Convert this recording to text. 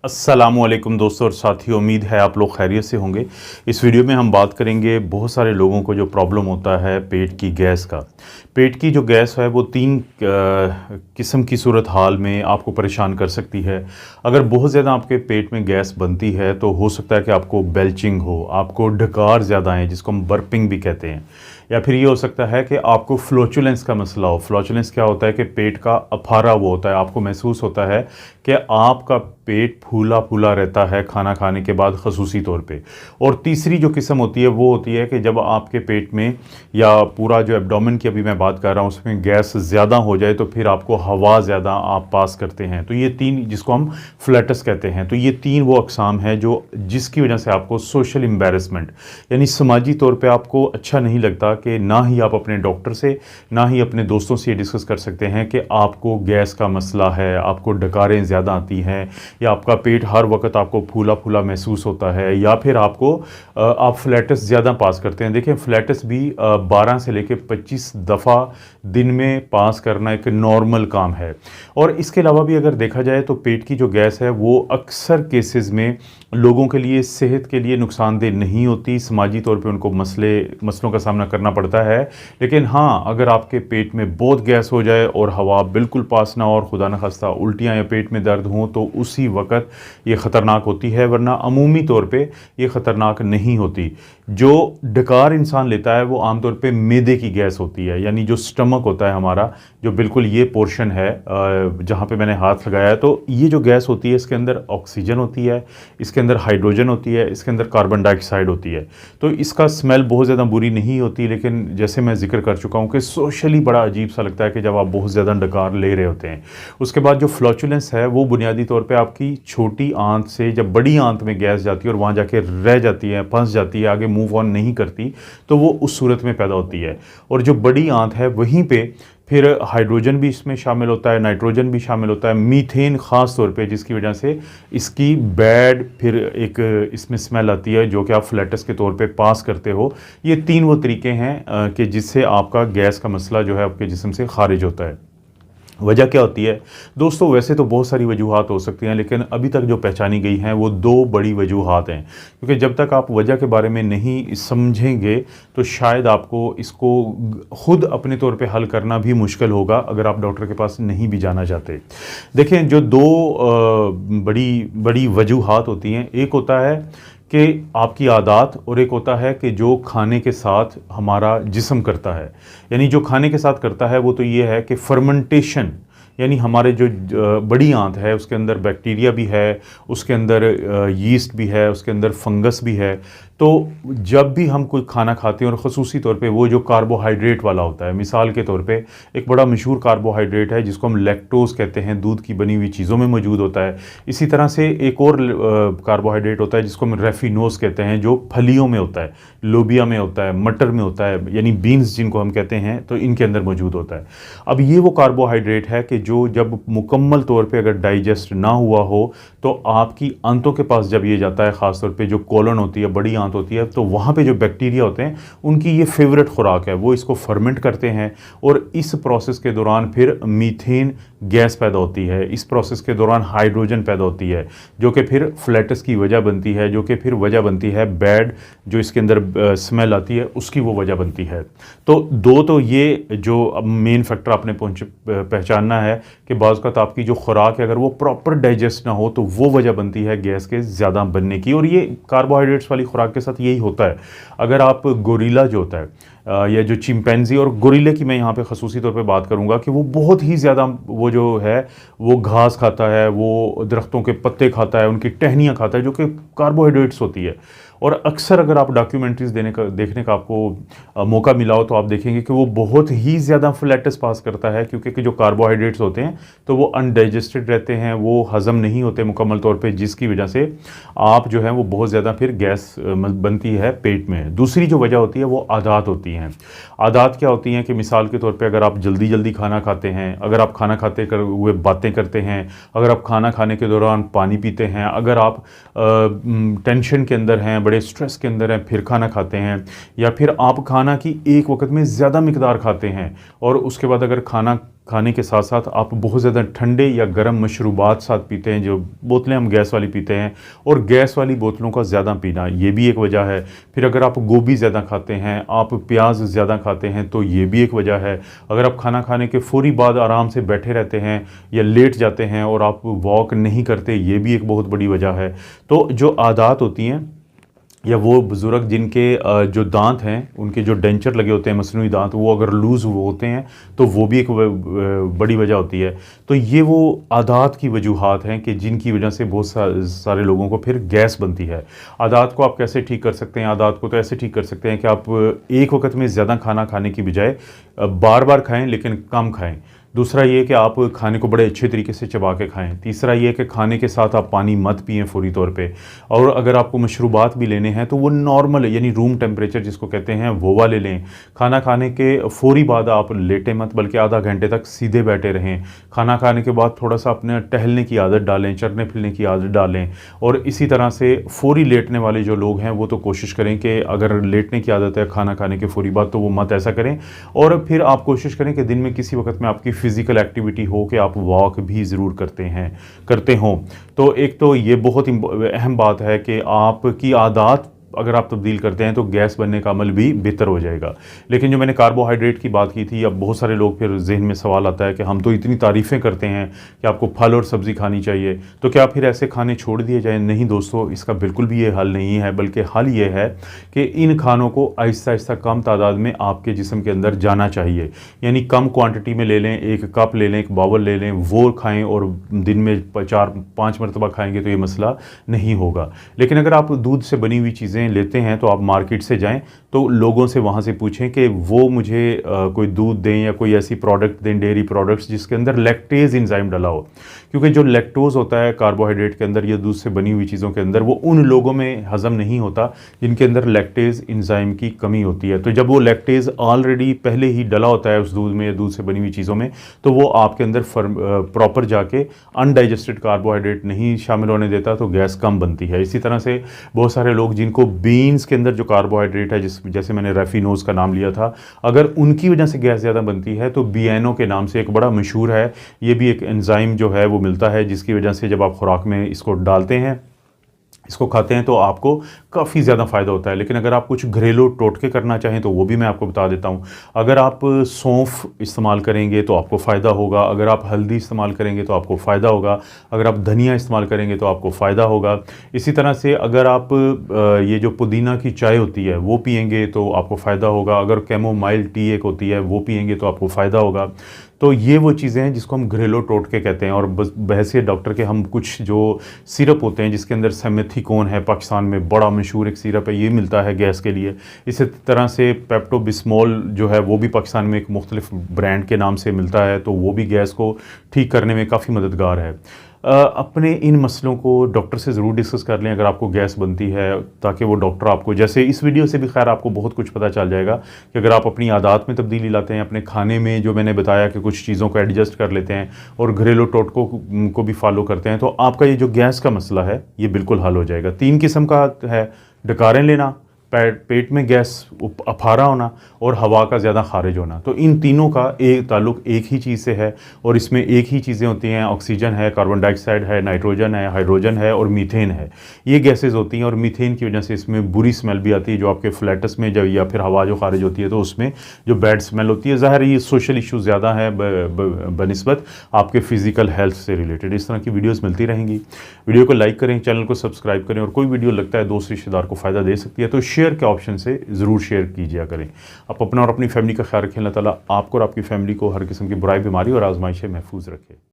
अस्सलामुअलैकुम दोस्तों और साथियों, उम्मीद है आप लोग खैरियत से होंगे। इस वीडियो में हम बात करेंगे बहुत सारे लोगों को जो प्रॉब्लम होता है पेट की गैस का। पेट की जो गैस है वो तीन किस्म की सूरत हाल में आपको परेशान कर सकती है। अगर बहुत ज़्यादा आपके पेट में गैस बनती है तो हो सकता है कि आपको बेल्चिंग हो, आपको ढकार ज़्यादा आए जिसको हम बर्पिंग भी कहते हैं, या फिर ये हो सकता है कि आपको फ्लोचुलेंस का मसला हो। फ्लोचुलेंस क्या होता है कि पेट का अफारा वो होता है, आपको महसूस होता है कि आपका पेट फूला फूला रहता है खाना खाने के बाद ख़ुसूसी तौर पे। और तीसरी जो किस्म होती है वो होती है कि जब आपके पेट में या पूरा जो एब्डोमेन की अभी मैं बात कर रहा हूँ उसमें गैस ज़्यादा हो जाए तो फिर आपको हवा ज़्यादा आप पास करते हैं। तो ये तीन, जिसको हम फ्लैटस कहते हैं, तो ये तीन वो अक़साम हैं जो जिसकी वजह से आपको सोशल एम्बैरेसमेंट यानी समाजी तौर पर आपको अच्छा नहीं लगता कि ना ही आप अपने डॉक्टर से ना ही अपने दोस्तों से ये डिस्कस कर सकते हैं कि आपको गैस का मसला है, आपको डकारें ज़्यादा आती हैं, या आपका पेट हर वक्त आपको फूला फूला महसूस होता है, या फिर आप फ्लैटस ज़्यादा पास करते हैं। देखें, फ्लैटस भी 12 से लेकर 25 दफ़ा दिन में पास करना एक नॉर्मल काम है। और इसके अलावा भी अगर देखा जाए तो पेट की जो गैस है वो अक्सर केसेस में लोगों के लिए सेहत के लिए नुकसानदेह नहीं होती। समाजी तौर पे उनको मसलों का सामना करना पड़ता है, लेकिन हाँ, अगर आपके पेट में बहुत गैस हो जाए और हवा बिल्कुल पास ना और खुदा न खास्ता उल्टियाँ या पेट में दर्द हों तो उसी वक्त ये ख़तरनाक होती है, वरना अमूमी तौर पे ये ख़तरनाक नहीं होती। जो डकार इंसान लेता है वो आमतौर पे मैदे की गैस होती है, यानी जो स्टमक होता है हमारा, जो बिल्कुल ये पोर्शन है जहाँ पे मैंने हाथ लगाया है, तो ये जो गैस होती है इसके अंदर ऑक्सीजन होती है, इसके अंदर हाइड्रोजन होती है, इसके अंदर कार्बन डाइऑक्साइड होती है। तो इसका स्मेल बहुत ज़्यादा बुरी नहीं होती, लेकिन जैसे मैं जिक्र कर चुका हूँ कि सोशली बड़ा अजीब सा लगता है कि जब आप बहुत ज़्यादा डकार ले रहे होते हैं। उसके बाद जो फ्लॉचुलेंस है वो बुनियादी तौर पे आपकी छोटी आंत से जब बड़ी आंत में गैस जाती है और वहाँ जाके रह जाती है, फंस जाती है, आगे मूव ऑन नहीं करती, तो वो उस सूरत में पैदा होती है। और जो बड़ी आंत है वहीं पे फिर हाइड्रोजन भी इसमें शामिल होता है, नाइट्रोजन भी शामिल होता है, मीथेन ख़ास तौर पे, जिसकी वजह से इसकी बैड फिर एक इसमें स्मेल आती है जो कि आप फ्लैटस के तौर पे पास करते हो। ये तीन वो तरीके हैं कि जिससे आपका गैस का मसला जो है आपके जिस्म से खारिज होता है। वजह क्या होती है दोस्तों? वैसे तो बहुत सारी वजूहात हो सकती हैं, लेकिन अभी तक जो पहचानी गई हैं वो दो बड़ी वजूहात हैं, क्योंकि जब तक आप वजह के बारे में नहीं समझेंगे तो शायद आपको इसको खुद अपने तौर पे हल करना भी मुश्किल होगा अगर आप डॉक्टर के पास नहीं भी जाना चाहते। देखें, जो दो बड़ी बड़ी वजूहात होती हैं, एक होता है कि आपकी आदत और एक होता है कि जो खाने के साथ हमारा जिस्म करता है। यानी जो खाने के साथ करता है वो तो ये है कि फर्मेंटेशन, यानी हमारे जो बड़ी आंत है उसके अंदर बैक्टीरिया भी है, उसके अंदर यीस्ट भी है, उसके अंदर फंगस भी है। तो जब भी हम कोई खाना खाते हैं और ख़ुसूसी तौर पे वो जो कार्बोहाइड्रेट वाला होता है, मिसाल के तौर पे एक बड़ा मशहूर कार्बोहाइड्रेट है जिसको हम लैक्टोज़ कहते हैं, दूध की बनी हुई चीज़ों में मौजूद होता है। इसी तरह से एक और कार्बोहाइड्रेट होता है जिसको हम रेफिनोज़ कहते हैं, जो फलियों में होता है, लोबिया में होता है, मटर में होता है, यानी बीन्स जिनको हम कहते हैं, तो इनके अंदर मौजूद होता है। अब ये वो कार्बोहाइड्रेट है कि जो जब मुकम्मल तौर पे अगर डाइजेस्ट ना हुआ हो तो आपकी आंतों के पास जब ये जाता है, ख़ास तौर पे जो कोलन होती है, बड़ी आंत होती है, तो वहाँ पे जो बैक्टीरिया होते हैं उनकी ये फेवरेट खुराक है, वो इसको फर्मेंट करते हैं और इस प्रोसेस के दौरान फिर मीथेन गैस पैदा होती है। इस प्रोसेस के दौरान हाइड्रोजन पैदा होती है जो कि फिर फ्लैटस की वजह बनती है, जो कि फिर वजह बनती है बैड, जो इसके अंदर स्मेल आती है उसकी वो वजह बनती है। तो दो तो ये जो मेन फैक्टर आपने पहचानना है कि बाज़ वक़्त आपकी जो खुराक है अगर वो प्रॉपर डाइजेस्ट ना हो तो वो वजह बनती है गैस के ज़्यादा बनने की। और ये कार्बोहाइड्रेट्स वाली खुराक के साथ यही होता है। अगर आप गोरिल्ला जो होता है या जो चिंपैंजी, और गोरिल्ले की मैं यहाँ पे ख़ुसूसी तौर पे बात करूँगा कि वो बहुत ही ज़्यादा वो जो है वो घास खाता है, वो दरख्तों के पत्ते खाता है, उनकी टहनियाँ खाता है जो कि कार्बोहाइड्रेट्स होती है। और अक्सर अगर आप डॉक्यूमेंट्रीज़ देखने का आपको मौका मिला हो तो आप देखेंगे कि वो बहुत ही ज़्यादा फ्लैटस पास करता है, क्योंकि जो कार्बोहाइड्रेट्स होते हैं तो वो अनडाइजेस्टेड रहते हैं, वो हज़म नहीं होते मुकम्मल तौर पे, जिसकी वजह से आप जो है वो बहुत ज़्यादा फिर गैस बनती है पेट में। दूसरी जो वजह होती है वो आदत होती हैं। आदत क्या होती हैं कि मिसाल के तौर पे अगर आप जल्दी जल्दी खाना खाते हैं, अगर आप खाना खाते हुए बातें करते हैं, अगर आप खाना खाने के दौरान पानी पीते हैं, अगर आप टेंशन के अंदर हैं, बड़े स्ट्रेस के अंदर हैं फिर खाना खाते हैं, या फिर आप खाना की एक वक्त में ज़्यादा मिकदार खाते हैं और उसके बाद अगर खाना खाने के साथ साथ आप बहुत ज़्यादा ठंडे या गर्म मशरूबात साथ पीते हैं, जो बोतलें हम गैस वाली पीते हैं, और गैस वाली बोतलों का ज़्यादा पीना, ये भी एक वजह है। फिर अगर आप गोभी ज़्यादा खाते हैं, आप प्याज ज़्यादा खाते हैं, तो ये भी एक वजह है। अगर आप खाना खाने के फ़ौरी बाद आराम से बैठे रहते हैं या लेट जाते हैं और आप वॉक नहीं करते, ये भी एक बहुत बड़ी वजह है। तो जो आदत होती हैं, या वो बुज़ुर्ग जिनके जो दांत हैं, उनके जो डेंचर लगे होते हैं, मसनूई दांत, वो अगर लूज़ होते हैं तो वो भी एक बड़ी वजह होती है। तो ये वो आदत की वजूहात हैं कि जिनकी वजह से बहुत सारे लोगों को फिर गैस बनती है। आदत को आप कैसे ठीक कर सकते हैं? आदत को तो ऐसे ठीक कर सकते हैं कि आप एक वक्त में ज़्यादा खाना खाने की बजाय बार बार खाएँ लेकिन कम खाएँ। दूसरा ये कि आप खाने को बड़े अच्छे तरीके से चबा के खाएं। तीसरा ये कि खाने के साथ आप पानी मत पिएं फ़ौरी तौर पे, और अगर आपको मशरूबात भी लेने हैं तो वो नॉर्मल यानी रूम टेम्परेचर जिसको कहते हैं वो वाले लें। खाना खाने के फ़ौरी बाद आप लेटें मत, बल्कि आधा घंटे तक सीधे बैठे रहें। खाना खाने के बाद थोड़ा सा अपने टहलने की आदत डालें, चलने फिरने की आदत डालें। और इसी तरह से फ़ौरी लेटने वाले जो लोग हैं वो तो कोशिश करें कि अगर लेटने की आदत है खाना खाने के फ़ौरी बाद, तो वो मत ऐसा करें। और फिर आप कोशिश करें कि दिन में किसी वक्त में आपकी फ़िज़िकल एक्टिविटी हो, कि आप वॉक भी ज़रूर करते हों। तो एक तो ये बहुत अहम बात है कि आपकी आदत अगर आप तब्दील करते हैं तो गैस बनने का अमल भी बेहतर हो जाएगा। लेकिन जो मैंने कार्बोहाइड्रेट की बात की थी, अब बहुत सारे लोग फिर जहन में सवाल आता है कि हम तो इतनी तारीफ़ें करते हैं कि आपको फल और सब्ज़ी खानी चाहिए, तो क्या फिर ऐसे खाने छोड़ दिए जाएँ? नहीं दोस्तों, इसका बिल्कुल भी ये हल नहीं है, बल्कि हल ये है कि इन खानों को आहिस्ता आहिस्ता कम तादाद में आपके जिस्म के अंदर जाना चाहिए। यानी कम क्वान्टिटी में ले लें, एक कप ले लें, एक बाउल ले लें, वो खाएँ, और दिन में 4-5 मरतबा खाएँगे तो ये मसला नहीं होगा। लेकिन अगर आप दूध से बनी हुई चीज़ें लेते हैं तो आप मार्केट से जाएं, तो लोगों से वहाँ से पूछें कि वो मुझे कोई दूध दें या कोई ऐसी प्रोडक्ट दें, डेयरी प्रोडक्ट्स जिसके अंदर लैक्टेज़ एंजाइम डला हो। क्योंकि जो लैक्टोज़ होता है कार्बोहाइड्रेट के अंदर या दूध से बनी हुई चीज़ों के अंदर, वो उन लोगों में हज़म नहीं होता जिनके अंदर लैक्टेज़ एंजाइम की कमी होती है। तो जब वो लैक्टेज़ ऑलरेडी पहले ही डला होता है उस दूध में या दूध से बनी हुई चीज़ों में, तो वो आपके अंदर प्रॉपर जाके अनडाइजेस्टेड कार्बोहाइड्रेट नहीं शामिल होने देता, तो गैस कम बनती है। इसी तरह से बहुत सारे लोग जिनको बीन्स के अंदर जो कार्बोहाइड्रेट है, जैसे मैंने रैफिनोज का नाम लिया था, अगर उनकी वजह से गैस ज़्यादा बनती है तो बीएनओ के नाम से एक बड़ा मशहूर है, ये भी एक एंजाइम जो है वो मिलता है, जिसकी वजह से जब आप खुराक में इसको डालते हैं, इसको खाते हैं, तो आपको काफ़ी ज़्यादा फ़ायदा होता है। लेकिन अगर आप कुछ घरेलू टोटके करना चाहें तो वो भी मैं आपको बता देता हूँ। अगर आप सौंफ इस्तेमाल करेंगे तो आपको फ़ायदा होगा, अगर आप हल्दी इस्तेमाल करेंगे तो आपको फ़ायदा होगा, अगर आप धनिया इस्तेमाल करेंगे तो आपको फ़ायदा होगा। इसी तरह से अगर आप ये जो पुदीना की चाय होती है वो पिएंगे तो आपको फ़ायदा होगा, अगर कैमोमाइल टी एक होती है वो पिएंगे तो आपको फ़ायदा होगा। तो ये वो चीज़ें हैं जिसको हम घरेलू टोटके कहते हैं। और बहसियत डॉक्टर के हम कुछ जो सिरप होते हैं जिसके अंदर सेमेथिकोन है, पाकिस्तान में बड़ा मशहूर एक सिरप है, ये मिलता है गैस के लिए। इसी तरह से पेप्टोबिस्मोल जो है वो भी पाकिस्तान में एक मुख्तलिफ ब्रांड के नाम से मिलता है, तो वो भी गैस को ठीक करने में काफ़ी मददगार है। अपने इन मसलों को डॉक्टर से ज़रूर डिस्कस कर लें अगर आपको गैस बनती है, ताकि वो डॉक्टर आपको, जैसे इस वीडियो से भी खैर आपको बहुत कुछ पता चल जाएगा कि अगर आप अपनी आदत में तब्दीली लाते हैं, अपने खाने में जो मैंने बताया कि कुछ चीज़ों को एडजस्ट कर लेते हैं और घरेलू टोटकों को भी फॉलो करते हैं, तो आपका ये जो गैस का मसला है ये बिल्कुल हल हो जाएगा। 3 किस्म का है, डकारें लेना, पेट में गैस अफारा होना और हवा का ज़्यादा खारिज होना। तो इन तीनों का एक ताल्लुक एक ही चीज़ से है, और इसमें एक ही चीज़ें होती हैं, ऑक्सीजन है, कार्बन डाइऑक्साइड है, नाइट्रोजन है, हाइड्रोजन है और मीथेन है। ये गैसेस होती हैं, और मीथेन की वजह से इसमें बुरी स्मेल भी आती है, जो आपके फ्लैटस में जब या फिर हवा जो खारिज होती है तो उसमें जो बैड स्मेल होती है। ज़ाहिर ये सोशल इशू ज़्यादा है बनिस्बत आपके फ़िज़िकल हेल्थ से रिलेटेड। इस तरह की वीडियोज़ मिलती रहेंगी। वीडियो को लाइक करें, चैनल को सब्सक्राइब करें, और कोई वीडियो लगता है दोस्त रिश्तेदार को फ़ायदा दे सकती है तो शेयर के ऑप्शन से ज़रूर शेयर कीजिए करें। आप अपना और अपनी फैमिली का ख्याल रखें। अल्लाह ताला आपको और आपकी फैमिली को हर किस्म की बुराई, बीमारी और आजमाइश से महफूज रखे।